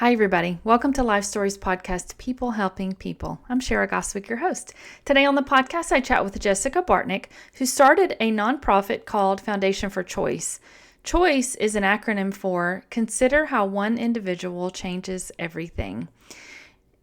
Hi, everybody. Welcome to Life Stories Podcast, People Helping People. I'm Shara Goswick, your host. Today on the podcast, I chat with Jessica Bartnick, who started a nonprofit called Foundation for Choice. CHOICE is an acronym for Consider How One Individual Changes Everything.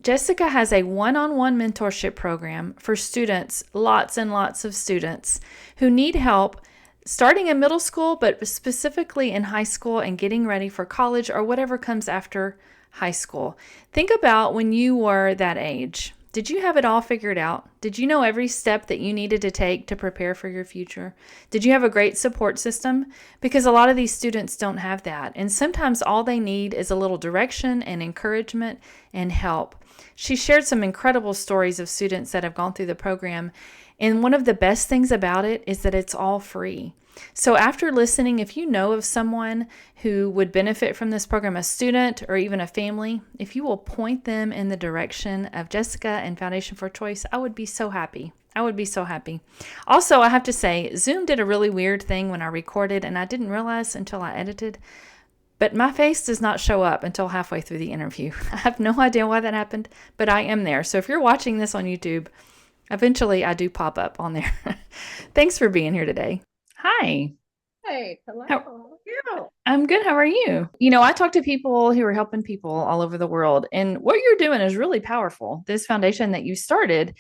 Jessica has a one-on-one mentorship program for students, lots and lots of students who need help starting in middle school, but specifically in high school and getting ready for college or whatever comes after high school. Think about when you were that age. Did you have it all figured out? Did you know every step that you needed to take to prepare for your future? Did you have a great support system? Because a lot of these students don't have that. And sometimes all they need is a little direction and encouragement and help. She shared some incredible stories of students that have gone through the program. And one of the best things about it is that it's all free. So after listening, if you know of someone who would benefit from this program, a student or even a family, if you will point them in the direction of Jessica and Foundation for Choice, I would be so happy. I would be so happy. Also, I have to say, Zoom did a really weird thing when I recorded, and I didn't realize until I edited, but my face does not show up until halfway through the interview. I have no idea why that happened, but I am there. So if you're watching this on YouTube, eventually I do pop up on there. Thanks for being here today. Hi. Hey, hello. How, How are you? I'm good. How are you? I talk to people who are helping people all over the world, and what you're doing is really powerful. This foundation that you started,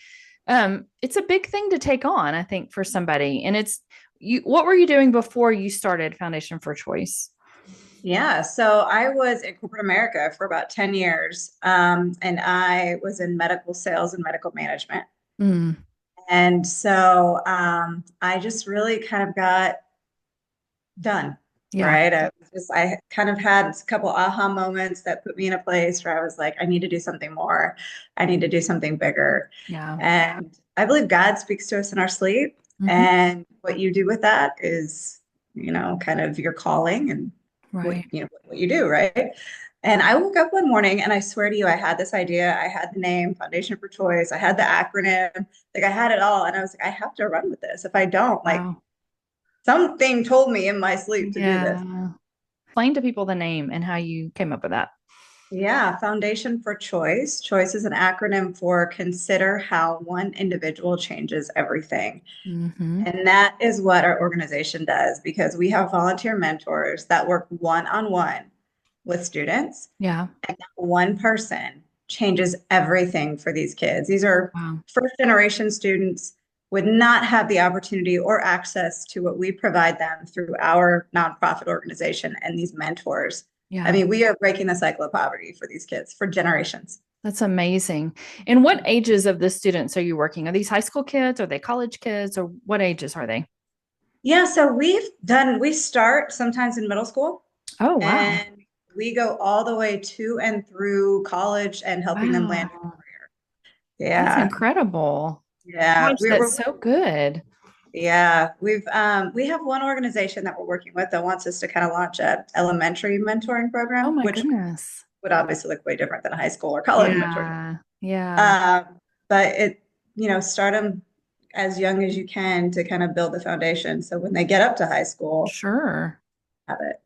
it's a big thing to take on, I think, for somebody. And it's you. What were you doing before you started Foundation for Choice? Yeah, so I was in corporate America for about 10 years, and I was in medical sales and medical management. Mm, And so I just really kind of got done, yeah, right? I kind of had a couple aha moments that put me in a place where I was like, I need to do something more. I need to do something bigger. yeah. And I believe God speaks to us in our sleep. Hmm. And what you do with that is, kind of your calling and Right. what you do, right? And I woke up one morning and I swear to you, I had this idea. I had the name Foundation for Choice. I had the acronym, like I had it all. And I was like, I have to run with this. If I don't, like Wow. something told me in my sleep to do this. Yeah. Explain to people the name and how you came up with that. Yeah, Foundation for Choice. Choice is an acronym for Consider How One Individual Changes Everything. Hmm. And that is what our organization does because we have volunteer mentors that work one-on-one with students. Yeah. And that one person changes everything for these kids. These are Wow. first generation students would not have the opportunity or access to what we provide them through our nonprofit organization and these mentors. I Yeah. mean, we are breaking the cycle of poverty for these kids for generations. That's amazing. And what ages of the students are you working? Are these high school kids? Are they college kids? Or what ages are they? Yeah, so we start sometimes in middle school Oh, wow. and we go all the way to and through college and helping them land a Wow. career. That's Yeah. incredible. Yeah. Gosh, that's so good. Yeah, we have one organization that we're working with that wants us to kind of launch a elementary mentoring Oh program, my which goodness. would obviously look way different than high school or college mentoring. Yeah. Yeah. Um, but start them as young as you can to kind of build the foundation. So when they get up to high school, Sure. have it.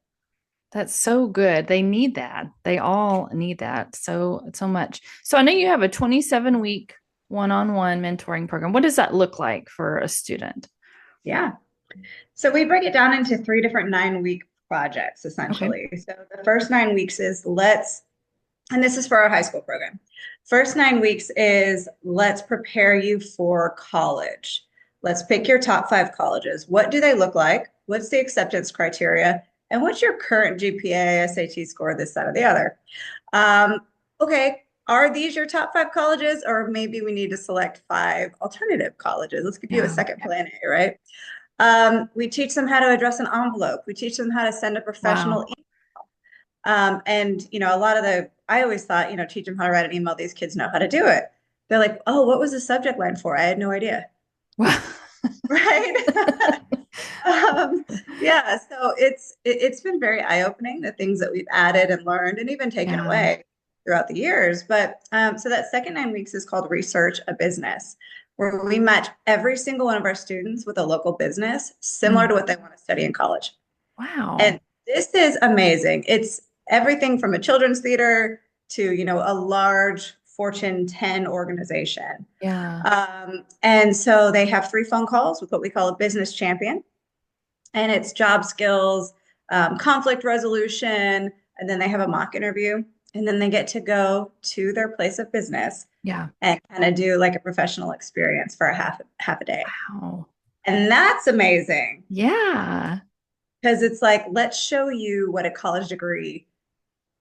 That's so good. They need that. They all need that so much. So I know you have a 27-week one-on-one mentoring program. What does that look like for a student? Yeah. So we break it down into three different 9-week projects, Okay. essentially. So the first 9 weeks is and this is for our high school program. First 9 weeks is let's prepare you for college. Let's pick your top 5 colleges. What do they look like? What's the acceptance criteria? And what's your current GPA, SAT score, this, that, or the other? Um, okay, are these your top 5 colleges? Or maybe we need to select 5 alternative colleges. Let's give you a Yeah. second plan A, right? We teach them how to address an envelope. We teach them how to send a professional Wow. email. And I always thought, teach them how to write an email. These kids know how to do it. They're like, oh, what was the subject line for? I had no idea. Wow. Right. um, yeah. So it's been very eye-opening, the things that we've added and learned and even taken Yeah. away throughout the years. But so that second 9 weeks is called Research a Business, where we match every single one of our students with a local business similar Mm. to what they want to study in college. Wow. And this is amazing. It's everything from a children's theater to, a large Fortune 10 organization. Yeah. And so they have 3 phone calls with what we call a business champion, and it's job skills, conflict resolution, and then they have a mock interview, and then they get to go to their place of business Yeah. and kind of do like a professional experience for a half a day. Wow. And that's amazing Yeah. because it's like, let's show you what a college degree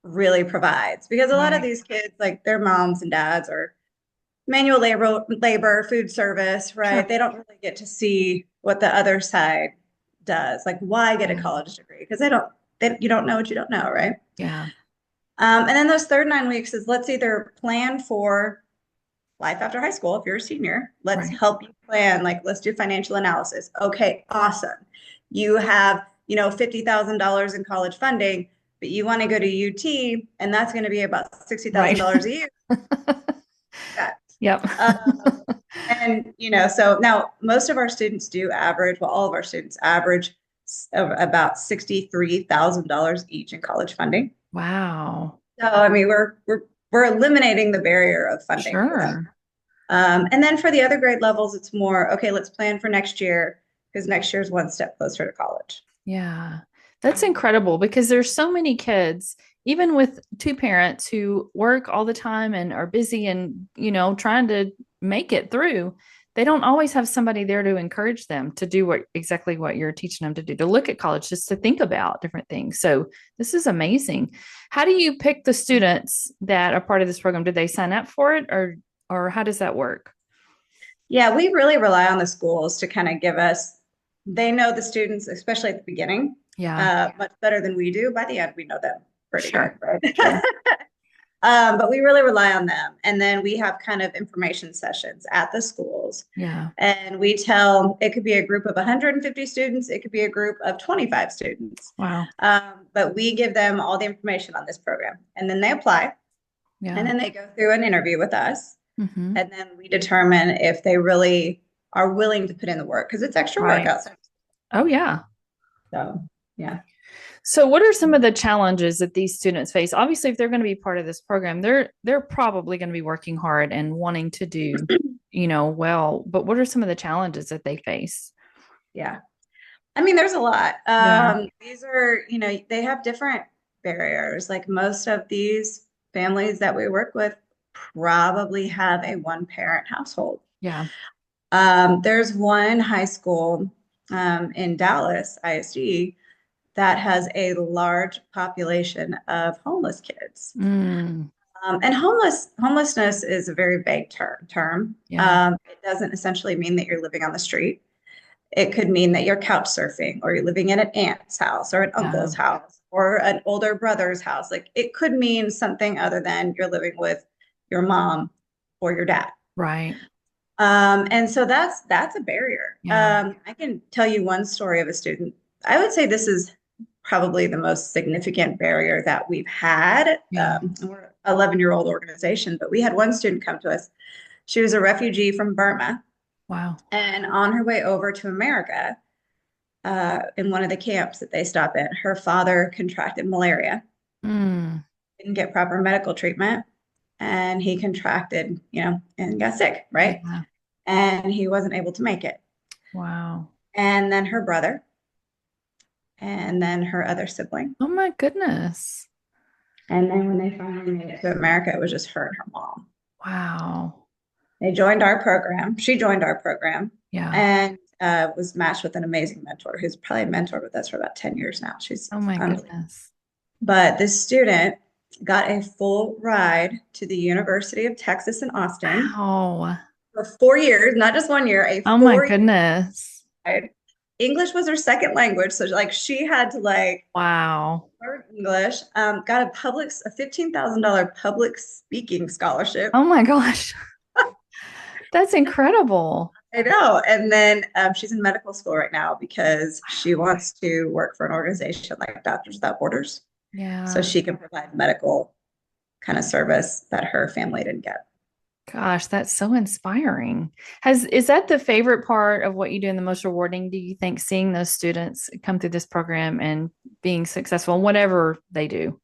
really provides. Because a lot of Right. these kids, like their moms and dads are manual labor, food service, right? Sure. They don't really get to see what the other side does. Like, why get a Yeah. college degree? Because you don't know what you don't know, right? Yeah. And then those third 9 weeks is let's either plan for life after high school. If you're a senior, let's Right. help you plan. Like, let's do financial analysis. Okay, awesome. You have, $50,000 in college funding, but you want to go to UT, and that's going to be about Right. $60,000 a year. Yeah. Yep. And so now most of our students do average, well, all of our students average of about $63,000 each in college funding. Wow. So I mean, we're eliminating the barrier of funding for them. Sure. And then for the other grade levels, it's more, okay, let's plan for next year because next year is one step closer to college. Yeah. That's incredible because there's so many kids, even with two parents who work all the time and are busy and, trying to make it through. They don't always have somebody there to encourage them to do exactly what you're teaching them to do, to look at college, just to think about different things. So this is amazing. How do you pick the students that are part of this program? Do they sign up for it or how does that work? Yeah, we really rely on the schools to kind of give us, they know the students, especially at the beginning, Yeah, much better than we do. By the end, we know them pretty good, sure. right? Sure. But we really rely on them. And then we have kind of information sessions at the schools. Yeah. And it could be a group of 150 students, it could be a group of 25 students. Wow. But we give them all the information on this program. And then they apply. And Yeah. then they go through an interview with us. Hmm. And then we determine if they really are willing to put in the work because it's extra work Right. outside. Oh, yeah. So, yeah. So what are some of the challenges that these students face? Obviously, if they're going to be part of this program, they're probably going to be working hard and wanting to do, well, but what are some of the challenges that they face? Yeah. I mean, there's a lot. Yeah. These are, they have different barriers. Like most of these families that we work with probably have a one-parent household. Yeah. There's one high school in Dallas, ISD, that has a large population of homeless kids. Mm, And homelessness is a very vague term. yeah. It doesn't essentially mean that you're living on the street. It could mean that you're couch surfing or you're living in an aunt's house or an Yeah. uncle's house or an older brother's house. Like it could mean something other than you're living with your mom or your dad. Right. And so that's a barrier. Yeah. I can tell you one story of a student. I would say this is probably the most significant barrier that we've had. Yeah. We're an 11-year-old organization, but we had one student come to us. She was a refugee from Burma, Wow. and on her way over to America, in one of the camps that they stop in, her father contracted malaria, Mm, didn't get proper medical treatment, and he contracted, and got sick, right? yeah. And he wasn't able to make it. Wow. And then her brother, and then her other sibling. Oh my goodness. And then when they finally made it to America, it was just her and her mom. Wow. They joined our program. She joined our program Yeah. and was matched with an amazing mentor who's probably mentored with us for about 10 years now. She's Oh my unbelievable. goodness. But this student got a full ride to the University of Texas in Austin Wow. for 4 years, not just one year, a Oh my 4 year goodness. ride. English was her second language, so like she had to like Wow. learn English. Got a $15,000 public speaking scholarship. Oh my gosh. That's incredible. I know. And then she's in medical school right now because she wants to work for an organization like Doctors Without Borders, so Yeah. she can provide medical kind of service that her family didn't get. Gosh, that's so inspiring. Is that the favorite part of what you do and the most rewarding, do you think, seeing those students come through this program and being successful in whatever they do?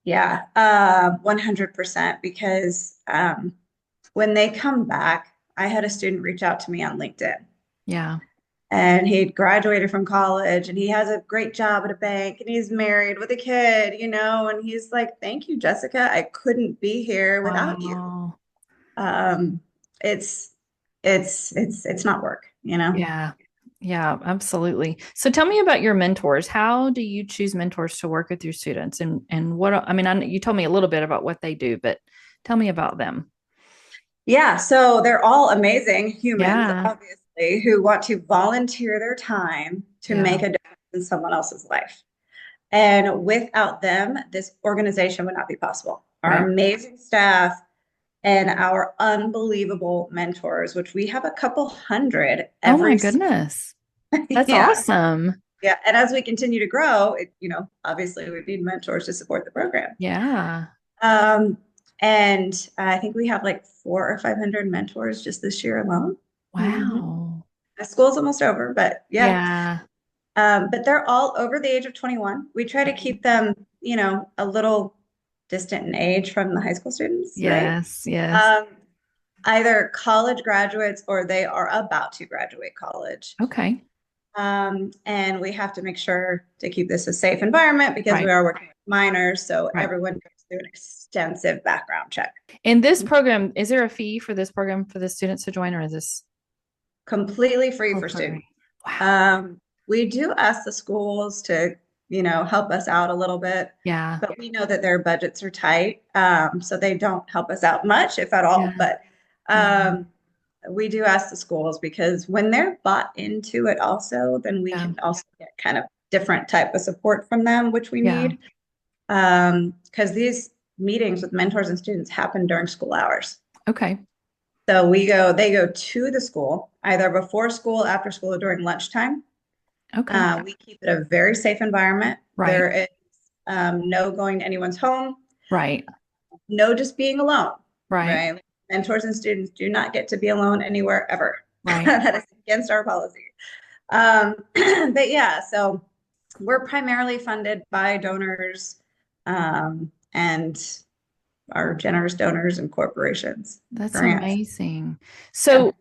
Yeah, 100%. Because when they come back, I had a student reach out to me on LinkedIn, Yeah. and he'd graduated from college and he has a great job at a bank and he's married with a kid, and he's like, "Thank you, Jessica. I couldn't be here without you." Wow. Um, it's it's not work. Yeah. Yeah, absolutely. So tell me about your mentors. How do you choose mentors to work with your students and what I mean, you told me a little bit about what they do, but tell me about them. Yeah, so they're all amazing humans, Yeah. obviously, who want to volunteer their time to Yeah. make a difference in someone else's life. And without them, this organization would not be possible. Our Right. amazing staff and our unbelievable mentors, which we have a couple hundred Oh my every goodness. That's yeah. awesome. Yeah. And as we continue to grow, obviously we need mentors to support the program. Yeah. Um, and I think we have like 400 or 500 mentors just this year alone. Mhm. Wow. The school's almost over, but yeah. Yeah. But they're all over the age of 21. We try to Okay. keep them, a little distant in age from the high school students, right? Yes. Yes. Um, Either college graduates or they are about to graduate college. Okay. And we have to make sure to keep this a safe environment because we Right. are working with minors. So Right. everyone goes through an extensive background check. In this program, is there a fee for this program for the students to join, or is this Completely free for complimentary? students. Wow. We do ask the schools to, help us out a little bit, Yeah. but we know that their budgets are tight, so they don't help us out much, if at all. Yeah. But Yeah. um, we do ask the schools because when they're bought into it, also, then we Yeah. can also get kind of different type of support from them, which we Yeah. need. Because these meetings with mentors and students happen during school hours. Okay. So they go to the school either before school, after school, or during lunchtime. Okay. We keep it a very safe environment. Right. There is no going to anyone's home, Right. no just being alone, Right. right? Mentors and students do not get to be alone anywhere ever. Right. That is against our policy. But yeah, so we're primarily funded by donors and our generous donors and corporations, That's grants. amazing. Yeah. So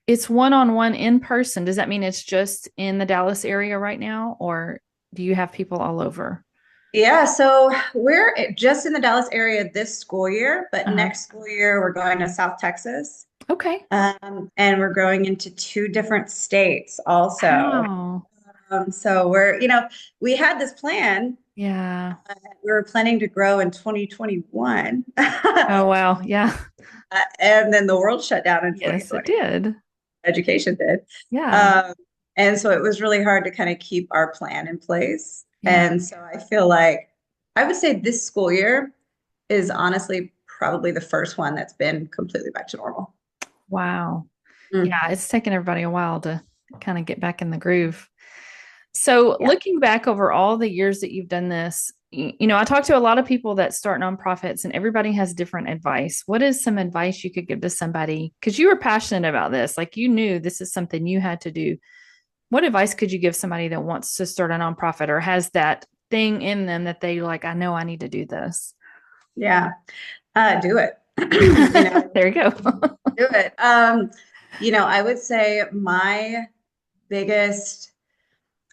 it's one-on-one in person. Does that mean it's just in the Dallas area right now, or do you have people all over? Yeah, so we're just in the Dallas area this school year, but Uh-huh. next school year we're going to South Texas, Okay. and we're going into two different states also. Wow. So we had this plan. Yeah. We were planning to grow in 2021, Oh, wow. Yeah. and then the world shut down in Yes, it 2020. did. Education did. Yeah. Um, and so it was really hard to kind of keep our plan in place. Yeah. And so I feel like I would say this school year is honestly probably the first one that's been completely back to normal. Wow. Mm, Yeah. It's taken everybody a while to kind of get back in the groove. So, yeah. looking back over all the years that you've done this, I talk to a lot of people that start nonprofits and everybody has different advice. What is some advice you could give to somebody? Because you were passionate about this, like you knew this is something you had to do. What advice could you give somebody that wants to start a nonprofit or has that thing in them that they like, I know I need to do this? Yeah. Do it. There you go. Do it. I would say my biggest,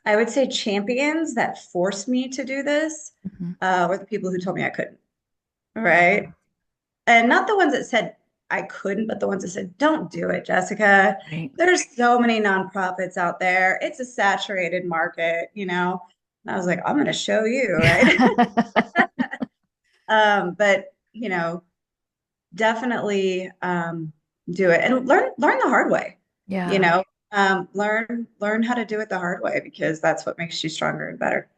I would say champions that forced me to do this Mhm. were the people who told me I couldn't, Yeah. right? And not the ones that said I couldn't, but the ones that said, "Don't do it, Jessica. Right. There's so many nonprofits out there. It's a saturated market." And I was like, "I'm going to show you," right? But definitely do it and learn the hard way. You Yeah. know, learn how to do it the hard way because that's what makes you stronger and better.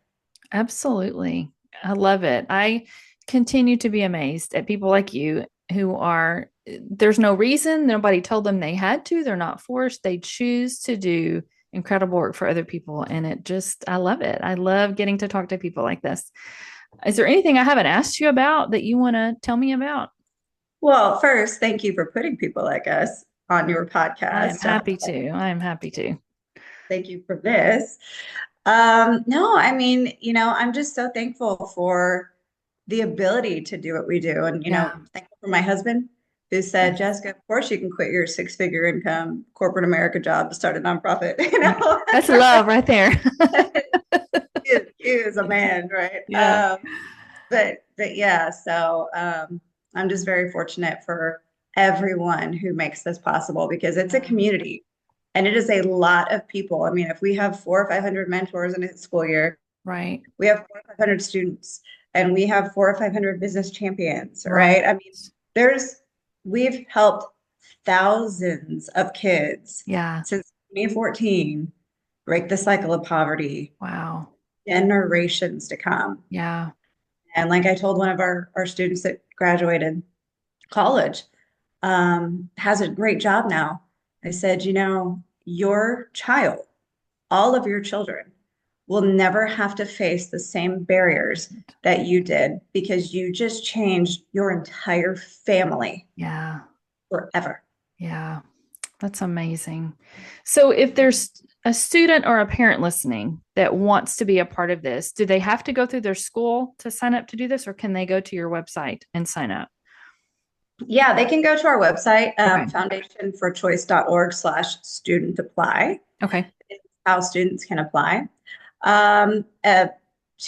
Absolutely. I love it. I continue to be amazed at people like you who are, there's no reason. Nobody told them they had to. They're not forced. They choose to do incredible work for other people. And I love it. I love getting to talk to people like this. Is there anything I haven't asked you about that you want to tell me about? Well, first, thank you for putting people like us on your I am podcast to help. happy to. I am happy to. Thank you for this. No, I mean, I'm just so thankful for the ability to do what we do. And, Yeah. thankful for my husband who said, Yes. Jessica, of course you can quit your six-figure income corporate America job to start a nonprofit. Right. That's love right there. He is a man, right? Yeah. But yeah, so I'm just very fortunate for everyone who makes this possible because it's a community and it is a lot of people. I mean, if we have 400 or 500 mentors in a school year, Right. we have 400 or 500 students and we have 400 or 500 business champions, Right. right? I mean, we've helped thousands of kids Yeah. since 2014 break the cycle of poverty, Wow. generations to come. Yeah. And like I told one of our students that graduated college, has a great job now. I said, your child, all of your children will never have to face the same barriers that you did because you just changed your entire family Yeah. forever. Yeah. That's amazing. So if there's a student or a parent listening that wants to be a part of this, do they have to go through their school to sign up to do this, or can they go to your website and sign up? Yeah, they can go to our website, Okay. foundationforchoice.org/student apply. Okay. How students can apply. To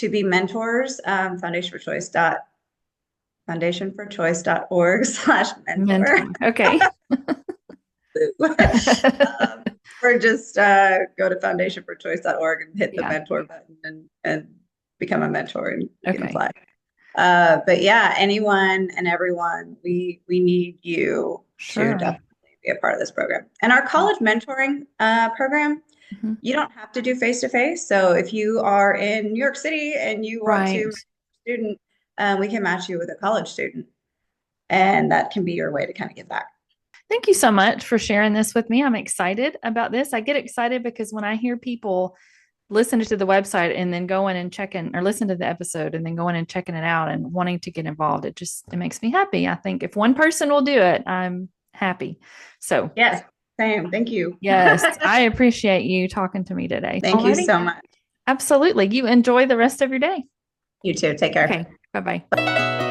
be mentors, foundationforchoice.org/mentor. Okay. Or just go to foundationforchoice.org and hit the Yeah. mentor button and become a mentor and you can Okay. apply. But yeah, anyone and everyone, we need you to Sure. definitely be a part of this program. And our college mentoring program, Mhm. you don't have to do face-to-face. So if you are in New York City and you want Right. to student, we can match you with a college student. And that can be your way to kind of give back. Thank you so much for sharing this with me. I'm excited about this. I get excited because when I hear people listen to the website and then go in and check in, or listen to the episode and then going and checking it out and wanting to get involved, it makes me happy. I think if one person will do it, I'm happy. So Yes, same. Thank you. yes, I appreciate you talking to me today. Thank you Alrighty. so much. Absolutely. You enjoy the rest of your day. You too. Take care. Okay. Bye-bye.